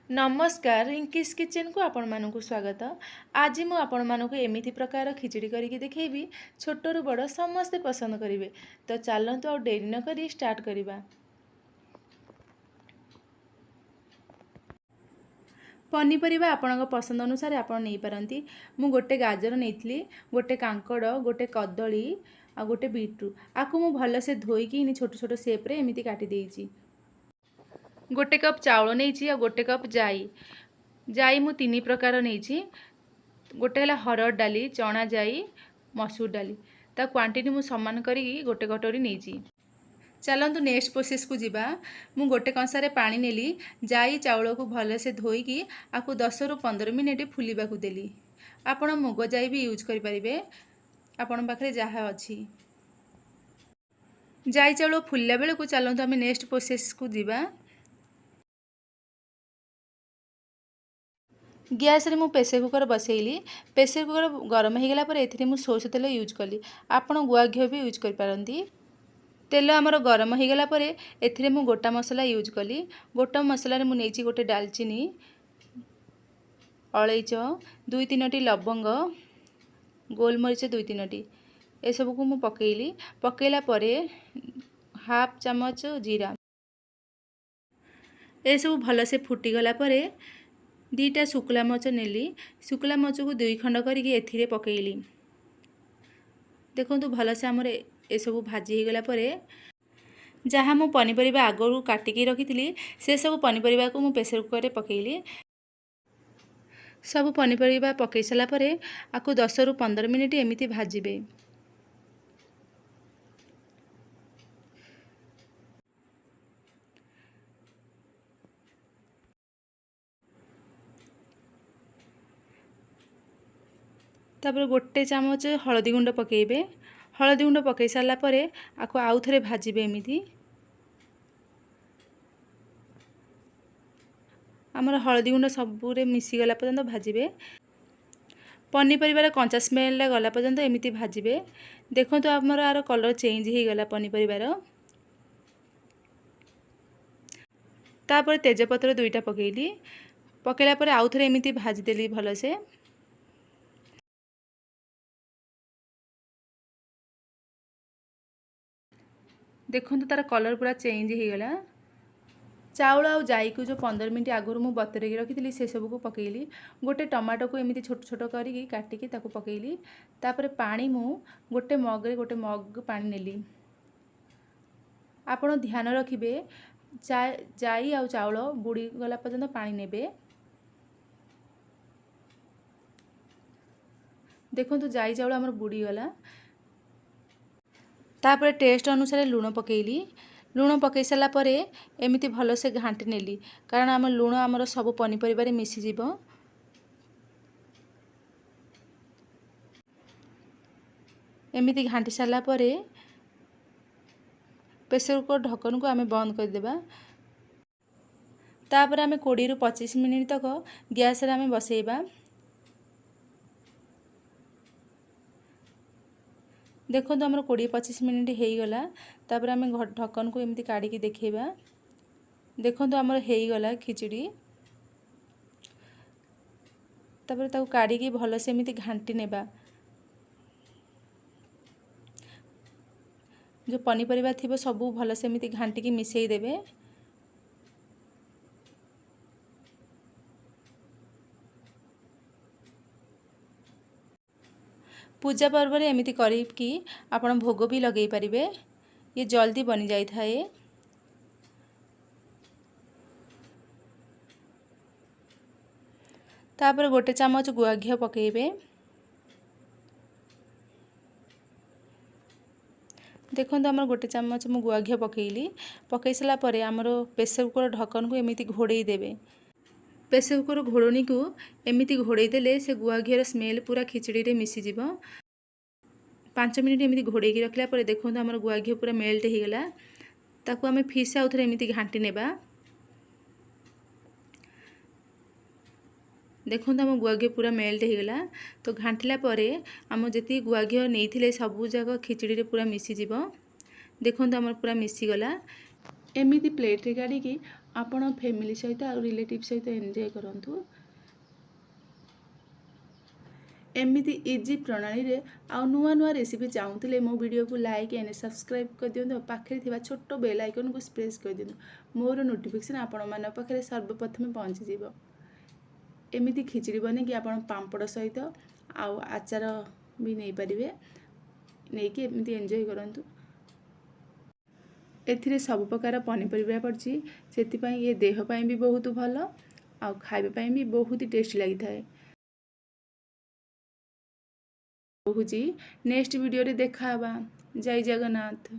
नमस्कार रिंकीज किचन को आपण मानकु स्वागत। आज मु आपण मानकु एमिति प्रकार खिचड़ी करके देखैबी छोटरू बड़ समस्ते पसंद करिवे। तो चलंतु आ डेरी न करी स्टार्ट करिबा। पनीपरिबा आपणक पसंद अनुसार आपण नहीं पारंती। मु गोटे गाजर नेइथली, गोटे कांकड़, गोटे कदली आ गोटे बीटरू आकु मु भल से धोईकी छोट छोट शेप रे एमिति काटी देइची। गोटे कप चाउल नहीं आ गोटे कप जाई जाई मु तीन प्रकार नहीं। गोटे है हरड़ डाली, चना जाई, मसूर डाली ता क्वांटिटी मु समान करी गोटे कटोरी नहीं। चलतु नेक्स्ट प्रोसेस को जीवा। मु गोटे कंसारे पानी नेली, जाई चाउल को भल से धोईकी आपको 10 रु 15 मिनिट फुलिबा को देली। आपण मुग जाई भी यूज करि परिबे आपण पाखरे जहा अछि। जाई चाउल फुलला बेले को चलतु आमे नेक्स्ट प्रोसेस को जीवा। गैस रे मु प्रेसर कुकर बसैली। प्रेसर कुकर गरम हो गला पर एथिरे मु सोर्स तेल यूज कली। आपण गुआ घी भी यूज कर पारंती। तेल आमर गरम हो गला पर एथिरे मु गोटा मसला यूज कली। गोटा मसला रे मु नेची गोटे दालचीनी, अलैच, 2-3टी लवंग, गोलमरीच 2-3टी ए सब को मु पकेइली। पकेइला परे हाफ चम्मच जीरा ए सब भल से फुटी गला परे 2टा शुक्ला मरच नेली। शुक्ला मरच को 2 खंड करके एथिरे पकेइली। देखंतु भल से हमर ए सब भाजी हो गला परे जहाँ मु पनीपरिबा आगरू काटिकी रखी से सब पनीपरिबा को मु प्रेसर कुकर रे पकेइली। सब पनीपरिबा पकई सारा परे आकु 10 रु 15 मिनिट एमिति भाजिबे। तापर गोटे चामच हलदी गुंड पकेइबे। हलदी गुंड पकई सारा परे आकु आउ थरे भाजिबे। एमिति आमर हलदी गुंड सबुरे मिसी गला पर्यंत भाजिबे। पनीपरिबार कंचा स्मेल गला पर्यंत एमिति भाजिबे। देखंतु आमर आर कलर चेंज हो गला पनीपरिबार। तापर तेजपत्र 2टा पकेइली। पकेला परे आउ थरे एमिति भाजी देली भल से। देखंतु तार कलर पूरा चेंज हो गला। चाउल आ जाई को जो 15 मिनट आगुरी मु बतरेकी रखी से सब को पकेइली। गोटे टमाटो को एमिति छोट छोट करिकी काटिकी ताको पकेइली। तापर पानी मु गोटे मग पानी नेली। आपण ध्यान रखिबे जाई आ चाउल बुड़ी गला पर्यंत पानी नेबे। देखंतु जाई चाउल हमर बुड़ी गला। तापर टेस्ट अनुसार लूण पकेइली। लूण पकई सारा परे एमिति भल से घांटी नेली कारण आम लूण आमर सब पनीपरिबारे मिसी जिवो। एमिति घांटी सारा परे प्रेसर कुकर ढक्कन को आमे बंद कर देबा। तापर आमे 20 रु 25 मिनिट तक गैस रे आमे बसेइबा। देखो तो हमर 20-25 मिनिट हो गला। तापर आमे ढक्कन को एमिति काढ़ी देखेबा। देखो तो हमर हो गला खिचड़ी। तापर ताको काढ़ी भल से एमिति घांटी नेबा। जो पनीपरिबा थिबो सबू भल से एमिति घांटी की मिसेई देबे। पूजा पर्व रे एमिति करिकी आपण भोग भी लगे पारिबे। ये जल्दी बनी जाई थाए। तापर गोटे चामच गुआ घी पकेइबे। देखो तो हमर गोटे चामच मु गुआ घी पकेइली। पकई सारा परे हमर प्रेसर कुकर ढक्कन को एमिति घोड़ेई देबे। प्रेसर कुकर घोड़नी को एमिति घोड़ेई देले से गुआ घीर स्मेल पूरा खिचड़ी रे मिसी जिवो। 5 मिनिट एमिति घोड़ेई रखला परे देखो तो हमर गुआ घी पूरा मेल्ट हो गला। ताको आमे फिस आउ थरे एमिति घांटी नेबा। देखो तो हम गुआ घी पूरा मेल्ट हो गला। तो घांटिला परे आम जति गुआ घी नहीं सबू जाक खिचड़ी रे पूरा मिसी जिवो। देखो तो हमर पूरा मिसी गला। एमिति प्लेट रे काढ़ी ଆପଣ ଫ୍ୟାମିଲି ସହିତ ଆଉ ରିଲେଟିଭ୍ ସହିତ ଏନ୍ଜୟ କରନ୍ତୁ। एमती इजी प्रणाली रे आ नुआ नुआ रेसिपी चाहूले मो वीडियो को लाइक एंड सब्सक्राइब कर दिखाँ पाखे थी छोट बेल आइकन को प्रेस कर दिखाँ मोर नोटिफिकेशन आपण मान पाखे सर्वप्रथम पहुँची जाव। एमती खिचड़ी बने कि आप पांपड़ सहित आउ आचार भी नहीं पारे नहीं कि एमती एंजॉय करंतु। एथिरे सब प्रकार पनीपरिया पड़ची से ये देह पाई भी बहुत भल आ खाइबा भी बहुत टेस्टी लगी थाए। नेक्स्ट वीडियो रे देखा जय जगन्नाथ।